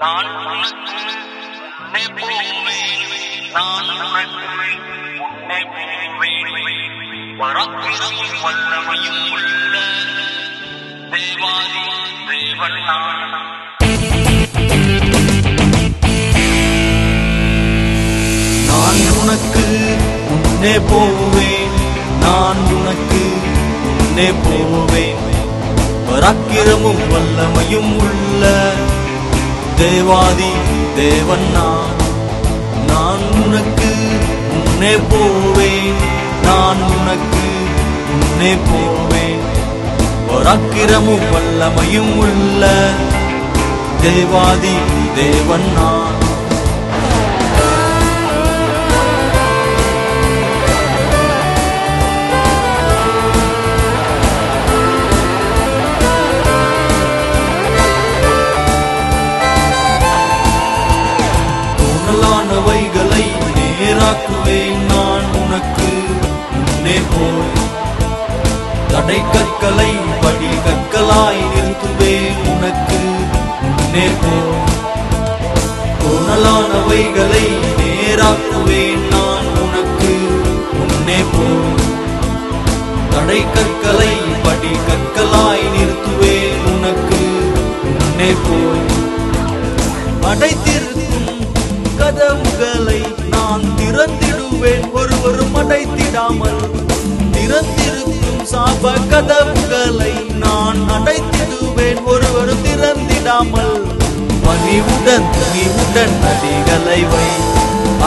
நான் உனக்கு முன்னே போவேன், நான் உனக்கு முன்னே போவேன். பராக்கிரமும் வல்லமையும் உள்ள தேவாதி தேவன் நான். நான் உனக்கு முன்னே போவேன், நான் உனக்கு முன்னே போவேன். பராக்கிரமும் வல்லமையும் உள்ள தேவாதி தேவன் நான். நான் உனக்கு முன்னே போவேன், நான் உனக்கு முன்னே போவேன். பராக்கிரமும் வல்லமையும் உள்ள தேவாதி தேவன் நான். தோணலானவைகளை நேராக்குவேன், நான் உனக்கு முன்னே போய். தடை கற்களை படி கற்களாய் நிறுத்துவேன், உனக்கு முன்னே போய். தோணலானவைகளை நேராக்குவேன், நான் உனக்கு முன்னே போய். தடை கற்களை படி கற்களாய் நிறுத்துவேன், உனக்கு முன்னே போய். அடைத்திருக்கும் கதவுகளை நான் திறந்திடுவேன், ஒருவரும் அடைத்திடாமல். திறந்திருக்கும் சாப கதவுகளை நான் அடைத்திடுவேன், ஒருவரும் திறந்திடாமல். பணிவுடன் துணிவுடன் அடிகளை வை,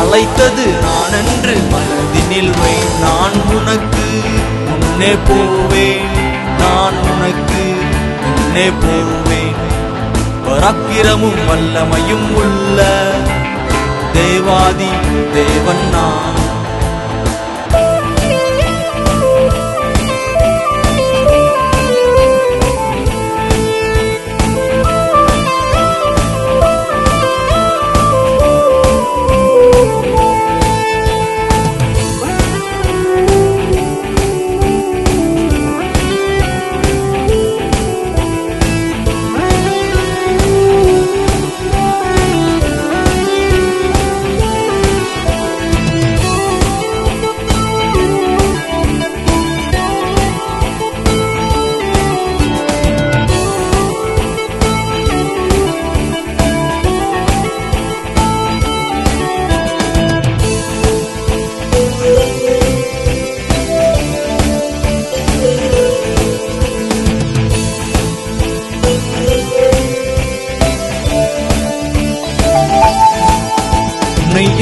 அழைத்தது நான் என்று மனதினில் வை. நான் உனக்கு முன்னே போவேன், நான் உனக்கு முன்னே போவேன். பராக்கிரமும் வல்லமையும் உள்ள தேவாதி தேவன் நான்.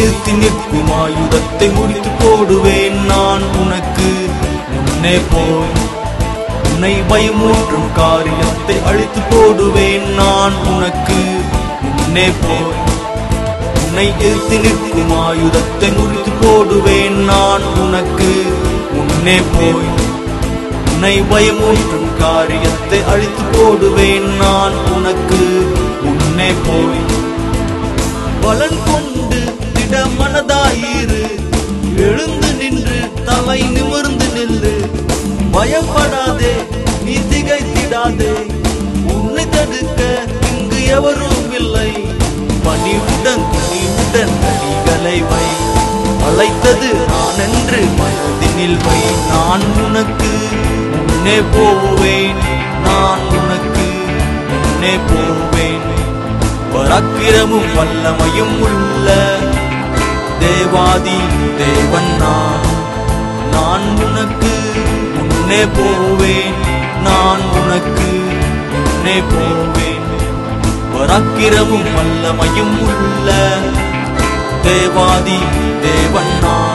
எதிர்த்து நிற்கும் ஆயுதத்தை முறித்து போடுவேன், நான் உனக்கு முன்னே போய். உன்னை பயமூற்றும் காரியத்தை அழித்து போடுவேன், நான் உனக்கு முன்னே போய். உன்னை எதிர்த்து நிற்கும் ஆயுதத்தை முறித்து போடுவேன், நான் உனக்கு முன்னே போய். உன்னை பயமூற்றும் காரியத்தை அழித்து போடுவேன், நான் உனக்கு முன்னே போய். பலன் கொண்டு மனதாயிரு, எழுந்து நின்று தலை நிமிர்ந்து நில்லு. பயப்படாதே, நீ திகைத்திடாதே, உன்னை தடுக்க இங்கு எவரும் இல்லை. பணிவுடன் துணிவுடன் அடிகளை வை, அழைத்தது நான் என்று மனதினில் வை. நான் உனக்கு முன்னே போவேன், நான் உனக்கு முன்னே போவேன். பராக்கிரமும் வல்லமையும் உள்ள தேவாதி தேவன் நான். நான் உனக்கு முன்னே போவேன், நான் உனக்கு முன்னே போவேன். பராக்கிரமும் வல்லமையும் உள்ள தேவாதி தேவன் நான்.